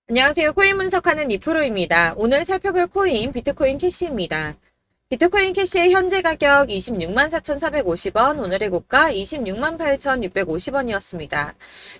안녕하세요. 코인 분석하는 이프로입니다. 오늘 살펴볼 코인 비트코인 캐시입니다. 비트코인 캐시의 현재 가격 26만 4,450원, 오늘의 고가 26만 8,650원이었습니다.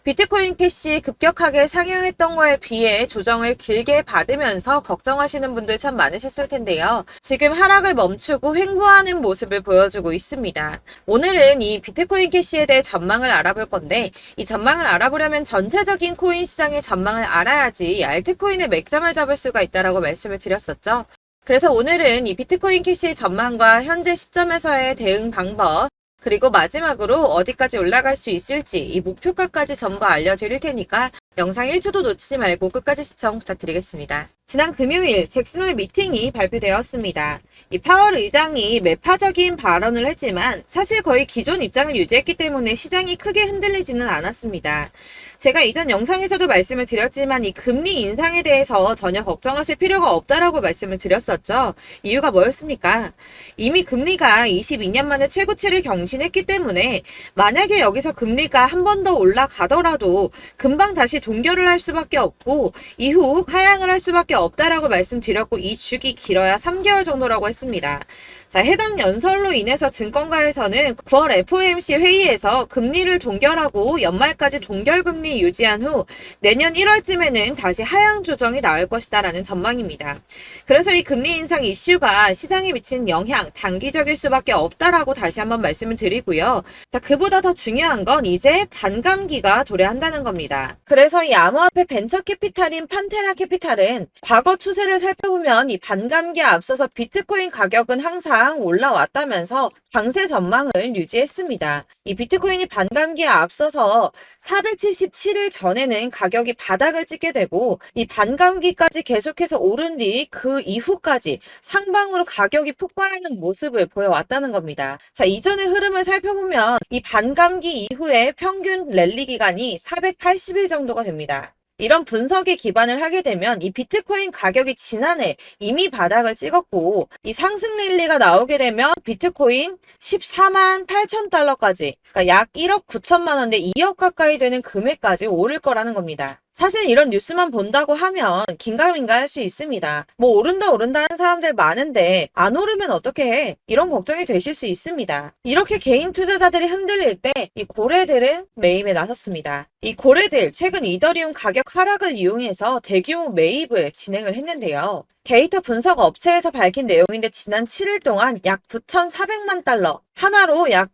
비트코인 캐시 급격하게 상향했던 거에 비해 조정을 길게 받으면서 걱정하시는 분들 참 많으셨을 텐데요. 지금 하락을 멈추고 횡보하는 모습을 보여주고 있습니다. 오늘은 이 비트코인 캐시에 대해 전망을 알아볼 건데, 이 전망을 알아보려면 전체적인 코인 시장의 전망을 알아야지 알트코인의 맥점을 잡을 수가 있다라고 말씀을 드렸었죠. 그래서 오늘은 이 비트코인 캐시의 전망과 현재 시점에서의 대응 방법, 그리고 마지막으로 어디까지 올라갈 수 있을지 이 목표가까지 전부 알려드릴 테니까 영상 1초도 놓치지 말고 끝까지 시청 부탁드리겠습니다. 지난 금요일 잭슨홀 미팅이 발표되었습니다. 이 파월 의장이 매파적인 발언을 했지만 사실 거의 기존 입장을 유지했기 때문에 시장이 크게 흔들리지는 않았습니다. 제가 이전 영상에서도 말씀을 드렸지만 이 금리 인상에 대해서 전혀 걱정하실 필요가 없다라고 말씀을 드렸었죠. 이유가 뭐였습니까? 이미 금리가 22년 만에 최고치를 경신했기 때문에 만약에 여기서 금리가 한 번 더 올라가더라도 금방 다시 동결을 할 수밖에 없고 이후 하향을 할 수밖에 없다라고 말씀드렸고 이 주기 길어야 3개월 정도라고 했습니다. 자, 해당 연설로 인해서 증권가에서는 9월 FOMC 회의에서 금리를 동결하고 연말까지 동결금리 유지한 후 내년 1월쯤에는 다시 하향 조정이 나올 것이다라는 전망입니다. 그래서 이 금리 인상 이슈가 시장에 미치는 영향 단기적일 수밖에 없다라고 다시 한번 말씀을 드리고요. 자, 그보다 더 중요한 건 이제 반감기가 도래한다는 겁니다. 그래서 이 암호화폐 벤처 캐피탈인 판테라 캐피탈은 과거 추세를 살펴보면 이 반감기에 앞서서 비트코인 가격은 항상 올라왔다면서 강세 전망을 유지했습니다. 이 비트코인이 반감기에 앞서서 477일 전에는 가격이 바닥을 찍게 되고 이 반감기까지 계속해서 오른 뒤 그 이후까지 상방으로 가격이 폭발하는 모습을 보여왔다는 겁니다. 자, 이전의 흐름을 살펴보면 이 반감기 이후에 평균 랠리 기간이 480일 정도가 됩니다. 이런 분석에 기반을 하게 되면 이 비트코인 가격이 지난해 이미 바닥을 찍었고 이 상승 랠리가 나오게 되면 비트코인 14만 8천 달러까지 그러니까 약 1억 9천만 원대 2억 가까이 되는 금액까지 오를 거라는 겁니다. 사실 이런 뉴스만 본다고 하면 긴가민가 할 수 있습니다. 뭐 오른다 하는 사람들 많은데 안 오르면 어떻게 해? 이런 걱정이 되실 수 있습니다. 이렇게 개인 투자자들이 흔들릴 때 이 고래들은 매입에 나섰습니다. 이 고래들 최근 이더리움 가격 하락을 이용해서 대규모 매입을 진행을 했는데요. 데이터 분석 업체에서 밝힌 내용인데 지난 7일 동안 약 9,400만 달러, 하나로 약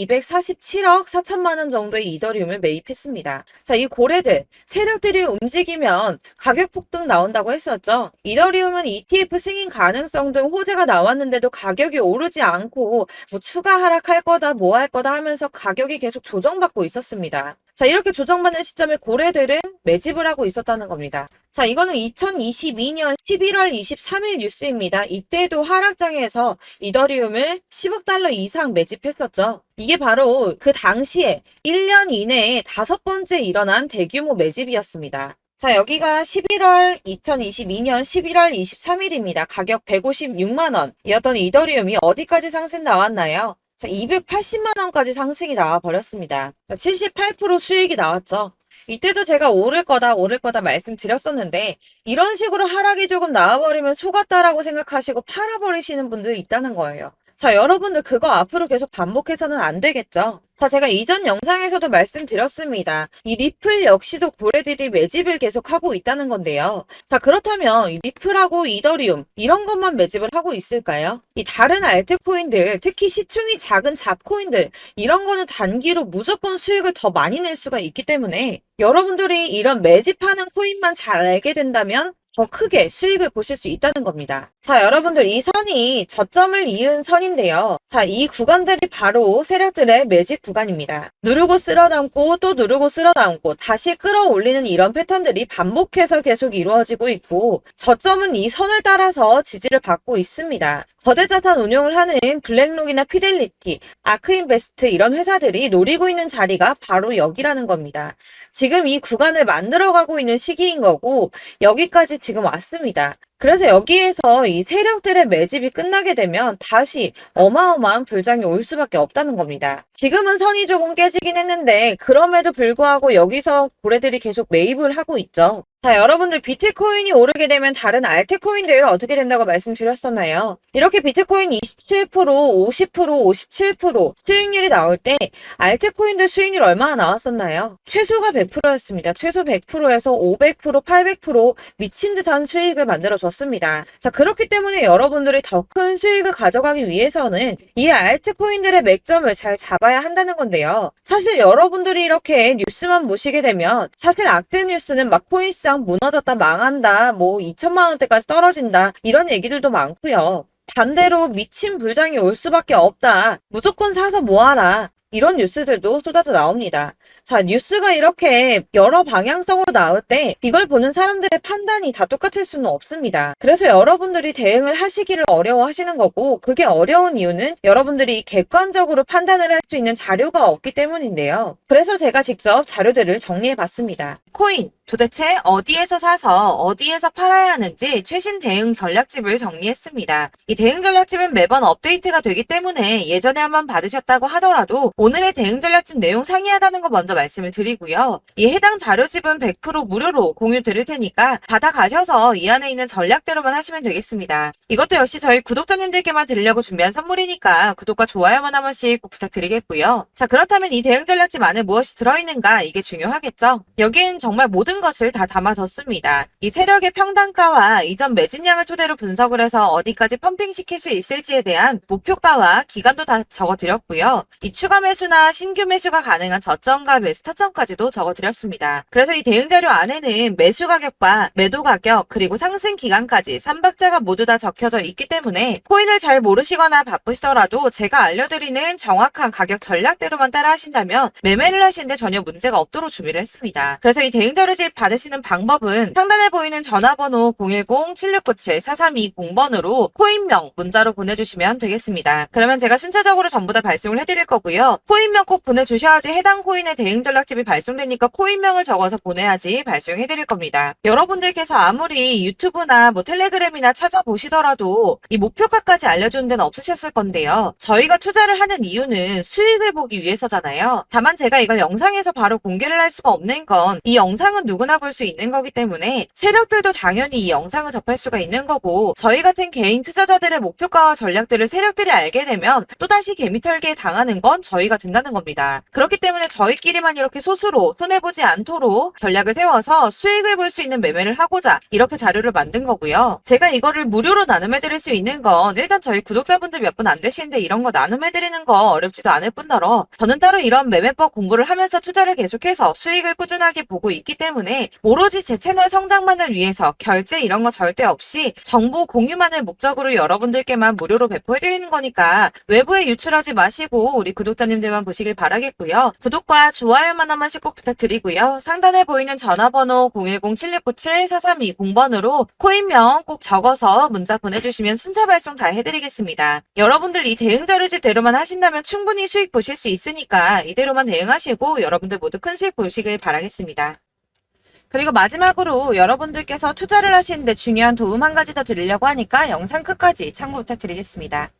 1,247억 4천만 원 정도의 이더리움을 매입했습니다. 자, 이 고래들, 세력들이 움직이면 가격 폭등 나온다고 했었죠. 이더리움은 ETF 승인 가능성 등 호재가 나왔는데도 가격이 오르지 않고 뭐 추가 하락할 거다, 뭐 할 거다 하면서 가격이 계속 조정받고 있었습니다. 자, 이렇게 조정받는 시점에 고래들은 매집을 하고 있었다는 겁니다. 자, 이거는 2022년 11월 23일 뉴스입니다. 이때도 하락장에서 이더리움을 10억 달러 이상 매집했었죠. 이게 바로 그 당시에 1년 이내에 5번째 일어난 대규모 매집이었습니다. 자, 여기가 2022년 11월 23일입니다. 가격 156만 원이었던 이더리움이 어디까지 상승 나왔나요? 자, 280만 원까지 상승이 나와 버렸습니다. 78% 수익이 나왔죠. 이때도 제가 오를 거다 말씀드렸었는데 이런 식으로 하락이 조금 나와버리면 속았다라고 생각하시고 팔아버리시는 분들이 있다는 거예요. 자, 여러분들 그거 앞으로 계속 반복해서는 안 되겠죠. 자, 제가 이전 영상에서도 말씀드렸습니다. 이 리플 역시도 고래들이 매집을 계속하고 있다는 건데요. 자, 그렇다면 이 리플하고 이더리움 이런 것만 매집을 하고 있을까요? 이 다른 알트코인들, 특히 시총이 작은 잡코인들 이런 거는 단기로 무조건 수익을 더 많이 낼 수가 있기 때문에 여러분들이 이런 매집하는 코인만 잘 알게 된다면 더 크게 수익을 보실 수 있다는 겁니다. 자, 여러분들 이 선이 저점을 이은 선인데요. 자, 이 구간들이 바로 세력들의 매집 구간입니다. 누르고 쓸어담고 또 누르고 쓸어담고 다시 끌어올리는 이런 패턴들이 반복해서 계속 이루어지고 있고 저점은 이 선을 따라서 지지를 받고 있습니다. 거대자산 운용을 하는 블랙록이나 피델리티, 아크인베스트 이런 회사들이 노리고 있는 자리가 바로 여기라는 겁니다. 지금 이 구간을 만들어가고 있는 시기인 거고 여기까지 지금 왔습니다. 그래서 여기에서 이 세력들의 매집이 끝나게 되면 다시 어마어마한 불장이 올 수밖에 없다는 겁니다. 지금은 선이 조금 깨지긴 했는데 그럼에도 불구하고 여기서 고래들이 계속 매입을 하고 있죠. 자, 여러분들 비트코인이 오르게 되면 다른 알트코인들 어떻게 된다고 말씀드렸었나요? 이렇게 비트코인 27%, 50%, 57% 수익률이 나올 때 알트코인들 수익률 얼마나 나왔었나요? 최소가 100%였습니다. 최소 100%에서 500%, 800% 미친 듯한 수익을 만들어줬습니다. 자, 그렇기 때문에 여러분들이 더 큰 수익을 가져가기 위해서는 이 알트코인들의 맥점을 잘 잡아야 한다는 건데요. 사실 여러분들이 이렇게 뉴스만 보시게 되면 사실 악재 뉴스는 막 코인시장 무너졌다, 망한다, 뭐 2천만 원대까지 떨어진다 이런 얘기들도 많고요. 반대로 미친 불장이 올 수밖에 없다. 무조건 사서 모아라. 이런 뉴스들도 쏟아져 나옵니다. 자, 뉴스가 이렇게 여러 방향성으로 나올 때 이걸 보는 사람들의 판단이 다 똑같을 수는 없습니다. 그래서 여러분들이 대응을 하시기를 어려워하시는 거고, 그게 어려운 이유는 여러분들이 객관적으로 판단을 할 수 있는 자료가 없기 때문인데요. 그래서 제가 직접 자료들을 정리해 봤습니다. 코인 도대체 어디에서 사서 어디에서 팔아야 하는지 최신 대응 전략집을 정리했습니다. 이 대응 전략집은 매번 업데이트가 되기 때문에 예전에 한번 받으셨다고 하더라도 오늘의 대응 전략집 내용 상이하다는 거 먼저 말씀을 드리고요. 이 해당 자료집은 100% 무료로 공유 드릴 테니까 받아가셔서 이 안에 있는 전략대로만 하시면 되겠습니다. 이것도 역시 저희 구독자님들께만 드리려고 준비한 선물이니까 구독과 좋아요만 한 번씩 꼭 부탁드리겠고요. 자, 그렇다면 이 대응 전략집 안에 무엇이 들어있는가 이게 중요하겠죠? 여기엔 정말 모든 것을 다 담아뒀습니다. 이 세력의 평단가와 이전 매집량을 토대로 분석을 해서 어디까지 펌핑시킬 수 있을지에 대한 목표가와 기간도 다 적어드렸고요. 이 추가 매수나 신규 매수가 가능한 저점과 매수 타점까지도 적어드렸습니다. 그래서 이 대응 자료 안에는 매수 가격과 매도 가격 그리고 상승 기간까지 3박자가 모두 다 적혀져 있기 때문에 코인을 잘 모르시거나 바쁘시더라도 제가 알려드리는 정확한 가격 전략대로만 따라 하신다면 매매를 하시는데 전혀 문제가 없도록 준비를 했습니다. 그래서 이 대응 자료집 받으시는 방법은 상단에 보이는 전화번호 010-7697-4320번으로 코인명 문자로 보내주시면 되겠습니다. 그러면 제가 순차적으로 전부 다 발송을 해드릴 거고요. 코인명 꼭 보내주셔야지 해당 코인의 대응 전략집이 발송되니까 코인명을 적어서 보내야지 발송해드릴 겁니다. 여러분들께서 아무리 유튜브나 뭐 텔레그램이나 찾아보시더라도 이 목표가까지 알려주는 데는 없으셨을 건데요. 저희가 투자를 하는 이유는 수익을 보기 위해서잖아요. 다만 제가 이걸 영상에서 바로 공개를 할 수가 없는 건 이 영상은 누구나 볼 수 있는 거기 때문에 세력들도 당연히 이 영상을 접할 수가 있는 거고 저희 같은 개인 투자자들의 목표가와 전략들을 세력들이 알게 되면 또다시 개미털기에 당하는 건 저희가 된다는 겁니다. 그렇기 때문에 저희끼리만 이렇게 소수로 손해보지 않도록 전략을 세워서 수익을 볼 수 있는 매매를 하고자 이렇게 자료를 만든 거고요. 제가 이거를 무료로 나눔해드릴 수 있는 건 일단 저희 구독자분들 몇 분 안 되시는데 이런 거 나눔해드리는 거 어렵지도 않을 뿐더러 저는 따로 이런 매매법 공부를 하면서 투자를 계속해서 수익을 꾸준하게 보고 있기 때문에 오로지 제 채널 성장만을 위해서 결제 이런 거 절대 없이 정보 공유만을 목적으로 여러분들께만 무료로 배포해드리는 거니까 외부에 유출하지 마시고 우리 구독자님들만 보시길 바라겠고요. 구독과 좋아요만 한 번씩 꼭 부탁드리고요. 상단에 보이는 전화번호 010-7697-4320번으로 코인명 꼭 적어서 문자 보내주시면 순차 발송 다 해드리겠습니다. 여러분들 이 대응 자료집 대로만 하신다면 충분히 수익 보실 수 있으니까 이대로만 대응하시고 여러분들 모두 큰 수익 보시길 바라겠습니다. 그리고 마지막으로 여러분들께서 투자를 하시는데 중요한 도움 한 가지 더 드리려고 하니까 영상 끝까지 참고 부탁드리겠습니다.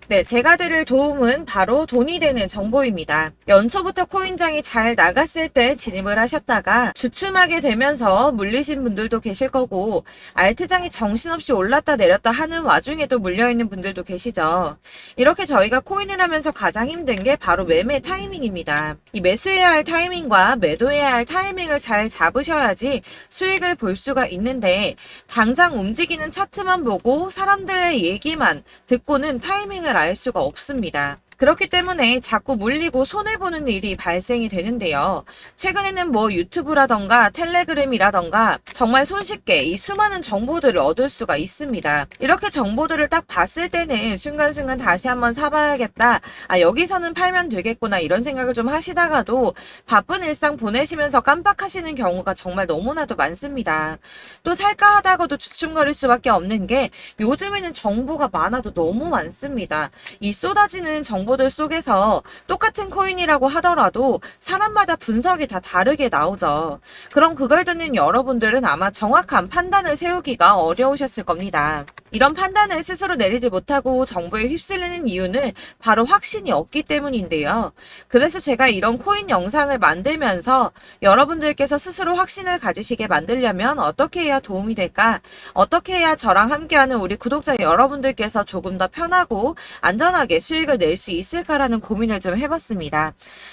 네, 제가 드릴 도움은 바로 돈이 되는 정보입니다. 연초부터 코인장이 잘 나갔을 때 진입을 하셨다가 주춤하게 되면서 물리신 분들도 계실 거고 알트장이 정신없이 올랐다 내렸다 하는 와중에도 물려있는 분들도 계시죠. 이렇게 저희가 코인을 하면서 가장 힘든 게 바로 매매 타이밍입니다. 이 매수해야 할 타이밍과 매도해야 할 타이밍을 잘 잡으셔야지 수익을 볼 수가 있는데 당장 움직이는 차트만 보고 사람들의 얘기만 듣고는 타이밍을 알 수가 없습니다. 그렇기 때문에 자꾸 물리고 손해보는 일이 발생이 되는데요. 최근에는 뭐 유튜브라던가 텔레그램이라던가 정말 손쉽게 이 수많은 정보들을 얻을 수가 있습니다. 이렇게 정보들을 딱 봤을 때는 순간순간 다시 한번 사봐야겠다. 아, 여기서는 팔면 되겠구나 이런 생각을 좀 하시다가도 바쁜 일상 보내시면서 깜빡하시는 경우가 정말 너무나도 많습니다. 또 살까 하다가도 주춤거릴 수밖에 없는 게 요즘에는 정보가 많아도 너무 많습니다. 이 쏟아지는 정보 정보들 속에서 똑같은 코인이라고 하더라도 사람마다 분석이 다 다르게 나오죠. 그럼 그걸 듣는 여러분들은 아마 정확한 판단을 세우기가 어려우셨을 겁니다. 이런 판단을 스스로 내리지 못하고 정보에 휩쓸리는 이유는 바로 확신이 없기 때문인데요. 그래서 제가 이런 코인 영상을 만들면서 여러분들께서 스스로 확신을 가지시게 만들려면 어떻게 해야 도움이 될까? 어떻게 해야 저랑 함께하는 우리 구독자 여러분들께서 조금 더 편하고 안전하게 수익을 낼 수 있을까라는 고민을 좀 해봤습니다.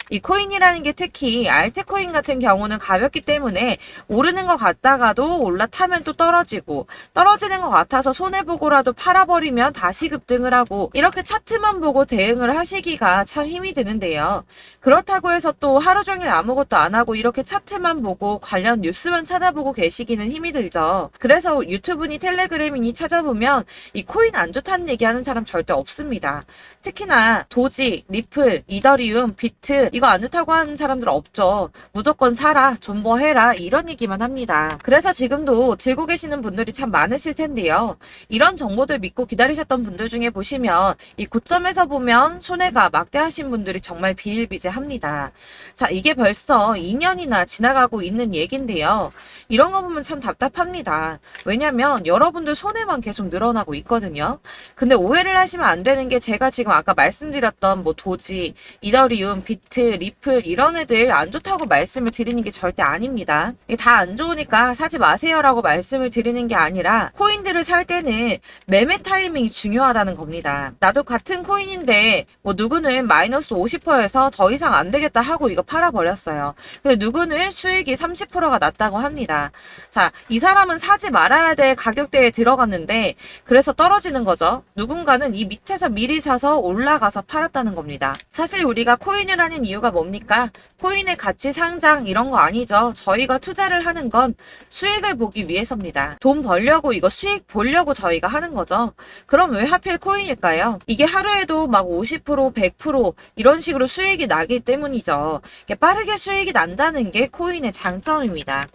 이 코인이라는 게 특히 알트코인 같은 경우는 가볍기 때문에 오르는 것 같다가도 올라타면 또 떨어지고 떨어지는 것 같아서 손해보고라도 팔아버리면 다시 급등을 하고 이렇게 차트만 보고 대응을 하시기가 참 힘이 드는데요. 그렇다고 해서 또 하루 종일 아무것도 안 하고 이렇게 차트만 보고 관련 뉴스만 찾아보고 계시기는 힘이 들죠. 그래서 유튜브니 텔레그램이니 찾아보면 이 코인 안 좋다는 얘기하는 사람 절대 없습니다. 특히나 도지, 리플, 이더리움, 비트 이거 안 좋다고 하는 사람들 없죠. 무조건 사라, 존버해라 이런 얘기만 합니다. 그래서 지금도 들고 계시는 분들이 참 많으실 텐데요. 이런 정보들 믿고 기다리셨던 분들 중에 보시면 이 고점에서 보면 손해가 막대하신 분들이 정말 비일비재합니다. 자, 이게 벌써 2년이나 지나가고 있는 얘긴데요. 이런 거 보면 참 답답합니다. 왜냐면 여러분들 손해만 계속 늘어나고 있거든요. 근데 오해를 하시면 안 되는 게 제가 지금 아까 말씀드렸던 뭐 도지, 이더리움, 비트, 리플 이런 애들 안 좋다고 말씀을 드리는 게 절대 아닙니다. 이게 다 안 좋으니까 사지 마세요라고 말씀을 드리는 게 아니라 코인들을 살 때는 매매 타이밍이 중요하다는 겁니다. 나도 같은 코인인데 뭐 누구는 마이너스 50%에서 더 이상 안 되겠다 하고 이거 팔아버렸어요. 근데 누구는 수익이 30%가 났다고 합니다. 자, 이 사람은 사지 말아야 될 가격대에 들어갔는데 그래서 떨어지는 거죠. 누군가는 이 밑에서 미리 사서 올라가서 팔았다는 겁니다. 사실 우리가 코인을 하는 이유가 뭡니까? 코인의 가치 상장 이런 거 아니죠. 저희가 투자를 하는 건 수익을 보기 위해서입니다. 돈 벌려고 이거 수익 보려고 저희가 하는 거죠. 그럼 왜 하필 코인일까요? 이게 하루에도 막 50%, 100% 이런 식으로 수익이 나기 때문이죠. 빠르게 수익이 난다는 게 코인의 장점입니다.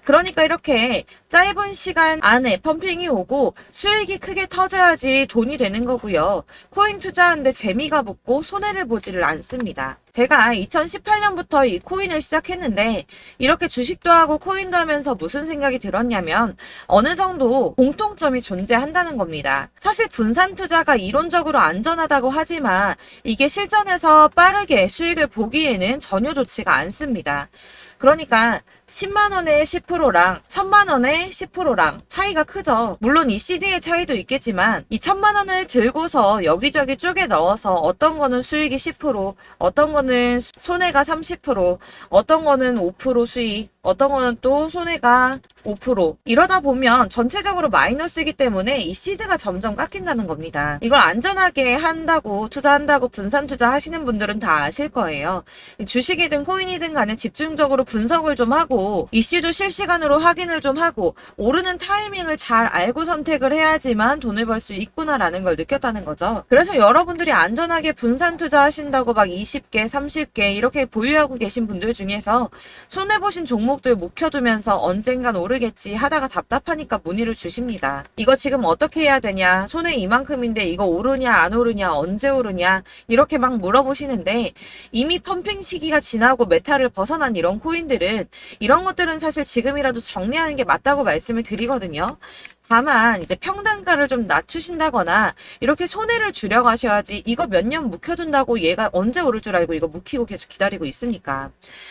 그러니까 이렇게 짧은 시간 안에 펌핑이 오고 수익이 크게 터져야지 돈이 되는 거고요. 코인 투자하는데 재미가 붙고 손해를 보지를 않습니다. 제가 2018년부터 이 코인을 시작했는데 이렇게 주식도 하고 코인도 하면서 무슨 생각이 들었냐면 어느 정도 공통점이 존재한다는 겁니다. 사실 분산 투자가 이론적으로 안전하다고 하지만 이게 실전에서 빠르게 수익을 보기에는 전혀 좋지가 않습니다. 그러니까 10만원에 10%랑 1000만원에 10%랑 차이가 크죠. 물론 이 CD의 차이도 있겠지만 이 1000만원을 들고서 여기저기 쪼개 넣어서 어떤 거는 수익이 10%, 어떤 거는 손해가 30%, 어떤 거는 5% 수익, 어떤 거는 또 손해가 5%. 이러다 보면 전체적으로 마이너스이기 때문에 이 시드가 점점 깎인다는 겁니다. 이걸 안전하게 한다고 투자한다고 분산 투자하시는 분들은 다 아실 거예요. 주식이든 코인이든 간에 집중적으로 분석을 좀 하고 이슈도 실시간으로 확인을 좀 하고 오르는 타이밍을 잘 알고 선택을 해야지만 돈을 벌 수 있구나라는 걸 느꼈다는 거죠. 그래서 여러분들이 안전하게 분산 투자하신다고 막 20개, 30개 이렇게 보유하고 계신 분들 중에서 손해보신 종목들 묵혀두면서 언젠간 오르겠지 하다가 답답하니까 문의를 주십니다. 이거 지금 어떻게 해야 되냐? 손해 이만큼인데 이거 오르냐 안 오르냐 언제 오르냐 이렇게 막 물어보시는데 이미 펌핑 시기가 지나고 메타를 벗어난 이런 코인들은 이런 것들은 사실 지금이라도 정리하는 게 맞다고 말씀을 드리거든요. 다만 이제 평단가를 좀 낮추신다거나 이렇게 손해를 줄여가셔야지 이거 몇 년 묵혀둔다고 얘가 언제 오를 줄 알고 이거 묵히고 계속 기다리고 있습니까?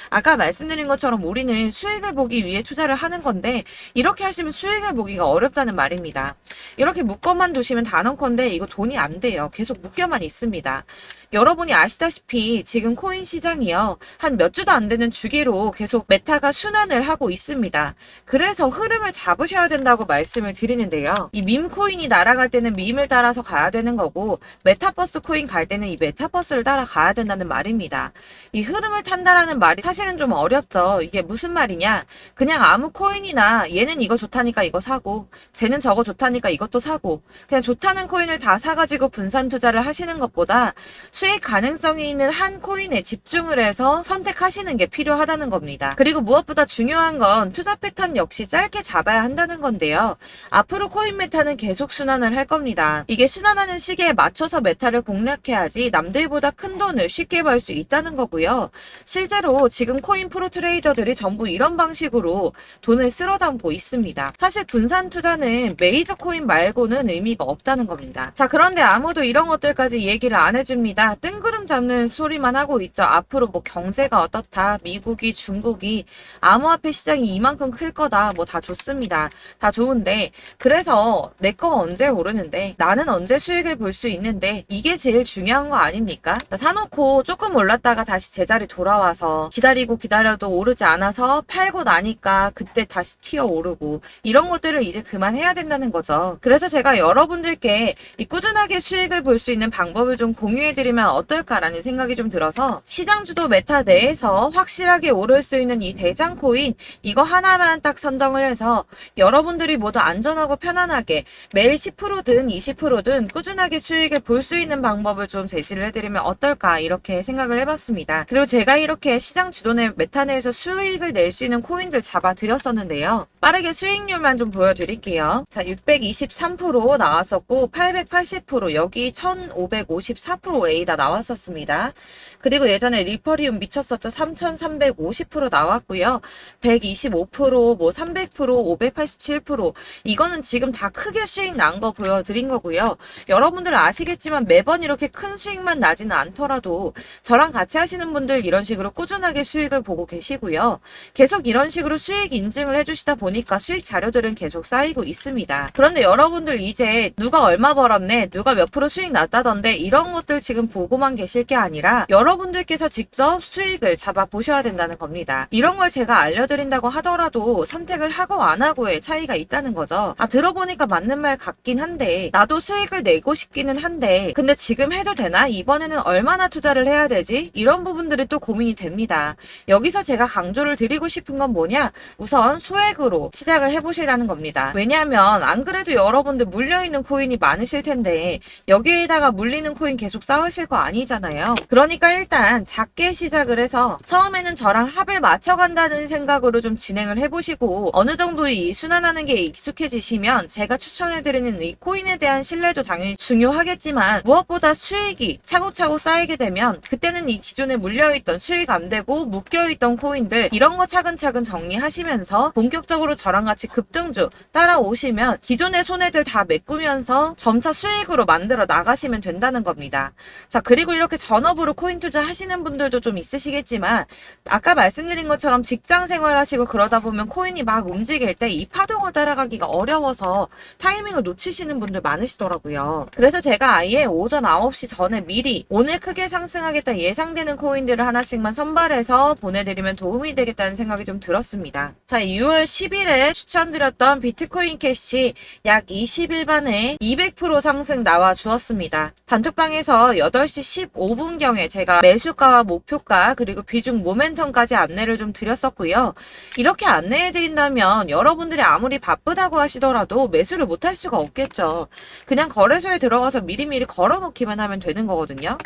아까 말씀드린 것처럼 우리는 수익을 보기 위해 투자를 하는 건데 이렇게 하시면 수익을 보기가 어렵다는 말입니다. 이렇게 묶어만 두시면 단언컨대 이거 돈이 안 돼요. 계속 묶여만 있습니다. 여러분이 아시다시피 지금 코인 시장이요. 한 몇 주도 안 되는 주기로 계속 메타가 순환을 하고 있습니다. 그래서 흐름을 잡으셔야 된다고 말씀을 드리는데요. 이 밈 코인이 날아갈 때는 밈을 따라서 가야 되는 거고 메타버스 코인 갈 때는 이 메타버스를 따라가야 된다는 말입니다. 이 흐름을 탄다라는 말이 사실은 좀 어렵죠. 이게 무슨 말이냐. 그냥 아무 코인이나 얘는 이거 좋다니까 이거 사고 쟤는 저거 좋다니까 이것도 사고 그냥 좋다는 코인을 다 사가지고 분산 투자를 하시는 것보다 수익 가능성이 있는 한 코인에 집중을 해서 선택하시는 게 필요하다는 겁니다. 그리고 무엇보다 중요한 건 투자 패턴 역시 짧게 잡아야 한다는 건데요. 앞으로 코인 메타는 계속 순환을 할 겁니다. 이게 순환하는 시기에 맞춰서 메타를 공략해야지 남들보다 큰 돈을 쉽게 벌 수 있다는 거고요. 실제로 지금 코인 프로 트레이더들이 전부 이런 방식으로 돈을 쓸어 담고 있습니다. 사실 분산 투자는 메이저 코인 말고는 의미가 없다는 겁니다. 자, 그런데 아무도 이런 것들까지 얘기를 안 해줍니다. 뜬구름 잡는 소리만 하고 있죠. 앞으로 뭐 경제가 어떻다, 미국이, 중국이, 암호화폐 시장이 이만큼 클 거다, 뭐 다 좋습니다. 다 좋은데, 그래서 내 거 언제 오르는데, 나는 언제 수익을 볼 수 있는데, 이게 제일 중요한 거 아닙니까? 사놓고 조금 올랐다가 다시 제자리 돌아와서 기다리고 기다려도 오르지 않아서 팔고 나니까 그때 다시 튀어 오르고, 이런 것들을 이제 그만해야 된다는 거죠. 그래서 제가 여러분들께 이 꾸준하게 수익을 볼 수 있는 방법을 좀 공유해드리면 어떨까라는 생각이 좀 들어서, 시장주도 메타 내에서 확실하게 오를 수 있는 이 대장 코인, 이거 하나만 딱 선정을 해서 여러분들이 모두 안전하고 편안하게 매일 10%든 20%든 꾸준하게 수익을 볼 수 있는 방법을 좀 제시를 해드리면 어떨까, 이렇게 생각을 해봤습니다. 그리고 제가 이렇게 시장 주도내 메타 내에서 수익을 낼 수 있는 코인들 잡아드렸었는데요. 빠르게 수익률만 좀 보여드릴게요. 자, 623% 나왔었고 880%, 여기 1554%A다 나왔었습니다. 그리고 예전에 리퍼리움 미쳤었죠. 3350% 나왔고요. 125%, 뭐 300%, 587%, 이거는 지금 다 크게 수익 난 거 보여드린 거고요. 여러분들 아시겠지만 매번 이렇게 큰 수익만 나지는 않더라도 저랑 같이 하시는 분들 이런 식으로 꾸준하게 수익을 보고 계시고요. 계속 이런 식으로 수익 인증을 해주시다 보니까 수익 자료들은 계속 쌓이고 있습니다. 그런데 여러분들 이제 누가 얼마 벌었네, 누가 몇 프로 수익 났다던데, 이런 것들 지금 보고만 계실 게 아니라 여러분들께서 직접 수익을 잡아 보셔야 된다는 겁니다. 이런 걸 제가 알려드린다고 하더라도 선택을 하고 안 하고의 차이가 있다는 거죠. 들어보니까 맞는 말 같긴 한데, 나도 수익을 내고 싶기는 한데 근데 지금 해도 되나? 이번에는 얼마나 투자를 해야 되지? 이런 부분들이 또 고민이 됩니다. 여기서 제가 강조를 드리고 싶은 건 뭐냐? 우선 소액으로 시작을 해보시라는 겁니다. 왜냐하면 안 그래도 여러분들 물려있는 코인이 많으실 텐데 여기에다가 물리는 코인 계속 쌓으실 거 아니잖아요. 그러니까 일단 작게 시작을 해서 처음에는 저랑 합을 맞춰간다는 생각으로 좀 진행을 해보시고, 어느 정도 이 순환하는 게 익숙해지시면 제가 추천해드리는 이 코인에 대한 신뢰도 당연히 중요하겠지만, 무엇보다 수익이 차곡차곡 쌓이게 되면 그때는 이 기존에 물려있던 수익 안 되고 묶여있던 코인들, 이런 거 차근차근 정리하시면서 본격적으로 저랑 같이 급등주 따라오시면 기존의 손해들 다 메꾸면서 점차 수익으로 만들어 나가시면 된다는 겁니다. 자, 그리고 이렇게 전업으로 코인 투자 하시는 분들도 좀 있으시겠지만, 아까 말씀드린 것처럼 직장 생활 하시고 그러다 보면 코인이 막 움직일 때 이 파동을 따라가기가 어려워서 타이밍을 놓치시는 분들 많으시더라고요. 그래서 제가 아예 오전 9시 전에 미리 오늘 크게 상승하겠다 예상되는 코인들을 하나씩만 선발해서 보내드리면 도움이 되겠다는 생각이 좀 들었습니다. 자, 6월 10일에 추천드렸던 비트코인 캐시 약 20일 만에 200% 상승 나와 주었습니다. 단톡방에서 8시 15분경에 제가 매수가와 목표가 그리고 비중 모멘텀까지 안내를 좀 드렸었고요. 이렇게 안내해드린다면 여러분들이 아무리 바쁘다고 하시더라도 매수를 못할 수가 없겠죠. 그냥 거래소에 들어가서 미리미리 걸어놓기만 하면 되는 거거든요.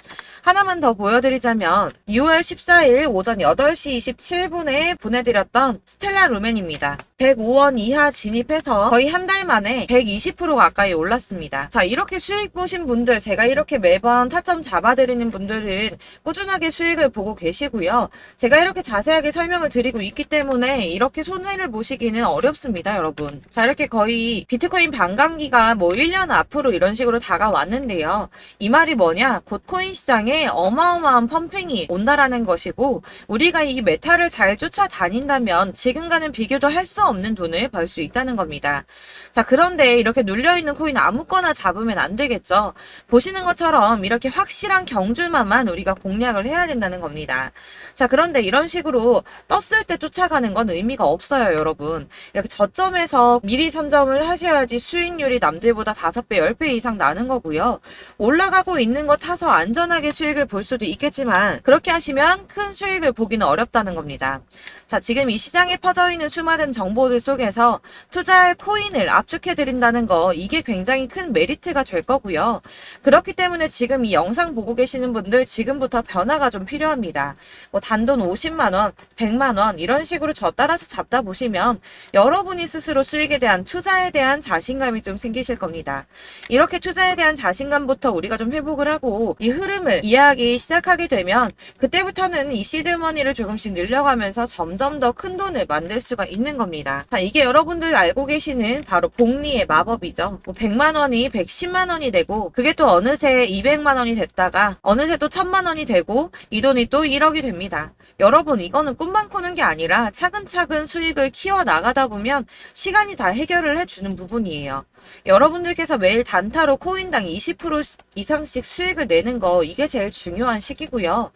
하나만 더 보여드리자면 6월 14일 오전 8시 27분에 보내드렸던 스텔라 루멘입니다. 105원 이하 진입해서 거의 한 달 만에 120% 가까이 올랐습니다. 자, 이렇게 수익 보신 분들, 제가 이렇게 매번 타점 잡아드리는 분들은 꾸준하게 수익을 보고 계시고요. 제가 이렇게 자세하게 설명을 드리고 있기 때문에 이렇게 손해를 보시기는 어렵습니다, 여러분. 자, 이렇게 거의 비트코인 반감기가 뭐 1년 앞으로 이런 식으로 다가왔는데요. 이 말이 뭐냐? 곧 코인 시장에 어마어마한 펌핑이 온다라는 것이고, 우리가 이 메타를 잘 쫓아다닌다면 지금과는 비교도 할 수 없는 돈을 벌 수 있다는 겁니다. 자, 그런데 이렇게 눌려있는 코인 아무거나 잡으면 안 되겠죠. 보시는 것처럼 이렇게 확실한 경주만만 우리가 공략을 해야 된다는 겁니다. 자, 그런데 이런 식으로 떴을 때 쫓아가는 건 의미가 없어요, 여러분. 이렇게 저점에서 미리 선점을 하셔야지 수익률이 남들보다 5배, 10배 이상 나는 거고요. 올라가고 있는 거 타서 안전하게 수익을 볼 수도 있겠지만 그렇게 하시면 큰 수익을 보기는 어렵다는 겁니다. 자, 지금 이 시장에 퍼져있는 수많은 정보들 속에서 투자할 코인을 압축해드린다는 거, 이게 굉장히 큰 메리트가 될 거고요. 그렇기 때문에 지금 이 영상 보고 계시는 분들 지금부터 변화가 좀 필요합니다. 뭐 단돈 50만원, 100만원 이런 식으로 저 따라서 잡다 보시면 여러분이 스스로 수익에 대한 투자에 대한 자신감이 좀 생기실 겁니다. 이렇게 투자에 대한 자신감부터 우리가 좀 회복을 하고 이 흐름을 이해하기 시작하게 되면 그때부터는 이 시드머니를 조금씩 늘려가면서 점점 더 큰 돈을 만들 수가 있는 겁니다. 자, 이게 여러분들 알고 계시는 바로 복리의 마법이죠. 뭐 100만 원이 110만 원이 되고 그게 또 어느새 200만 원이 됐다가 어느새 또 1000만 원이 되고 이 돈이 또 1억이 됩니다. 여러분, 이거는 꿈만 꾸는 게 아니라 차근차근 수익을 키워 나가다 보면 시간이 다 해결을 해주는 부분이에요. 여러분들께서 매일 단타로 코인당 20% 이상씩 수익을 내는 거, 이게 제일 중요한 시기고요.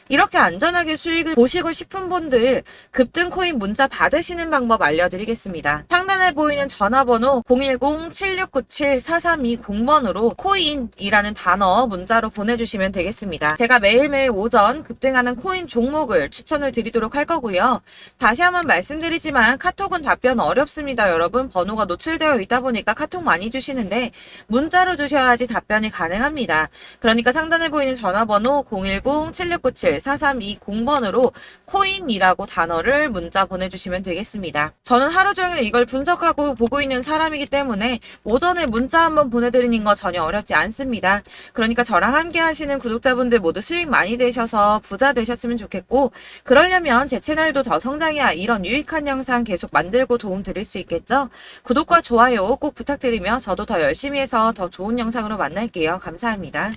이렇게 안전하게 수익을 보시고 싶은 분들 급등 코인 문자 받으시는 방법 알려드리겠습니다. 상단에 보이는 전화번호 010-7697-4320번으로 코인이라는 단어 문자로 보내주시면 되겠습니다. 제가 매일매일 오전 급등하는 코인 종목을 추천을 드리도록 할 거고요. 다시 한번 말씀드리지만 카톡은 답변 어렵습니다. 여러분, 번호가 노출되어 있다 보니까 카톡 많이 주시는데 문자로 주셔야지 답변이 가능합니다. 그러니까 상단에 보이는 전화번호 010-7697-4320번으로 코인이라고 단어를 문자 보내주시면 되겠습니다. 저는 하루 종일 이걸 분석하고 보고 있는 사람이기 때문에 오전에 문자 한번 보내드리는 거 전혀 어렵지 않습니다. 그러니까 저랑 함께 하시는 구독자분들 모두 수익 많이 되셔서 부자 되셨으면 좋겠고, 그러려면 제 채널도 더 성장해야 이런 유익한 영상 계속 만들고 도움 드릴 수 있겠죠? 구독과 좋아요 꼭 부탁드리며 저도 더 열심히 해서 더 좋은 영상으로 만날게요. 감사합니다.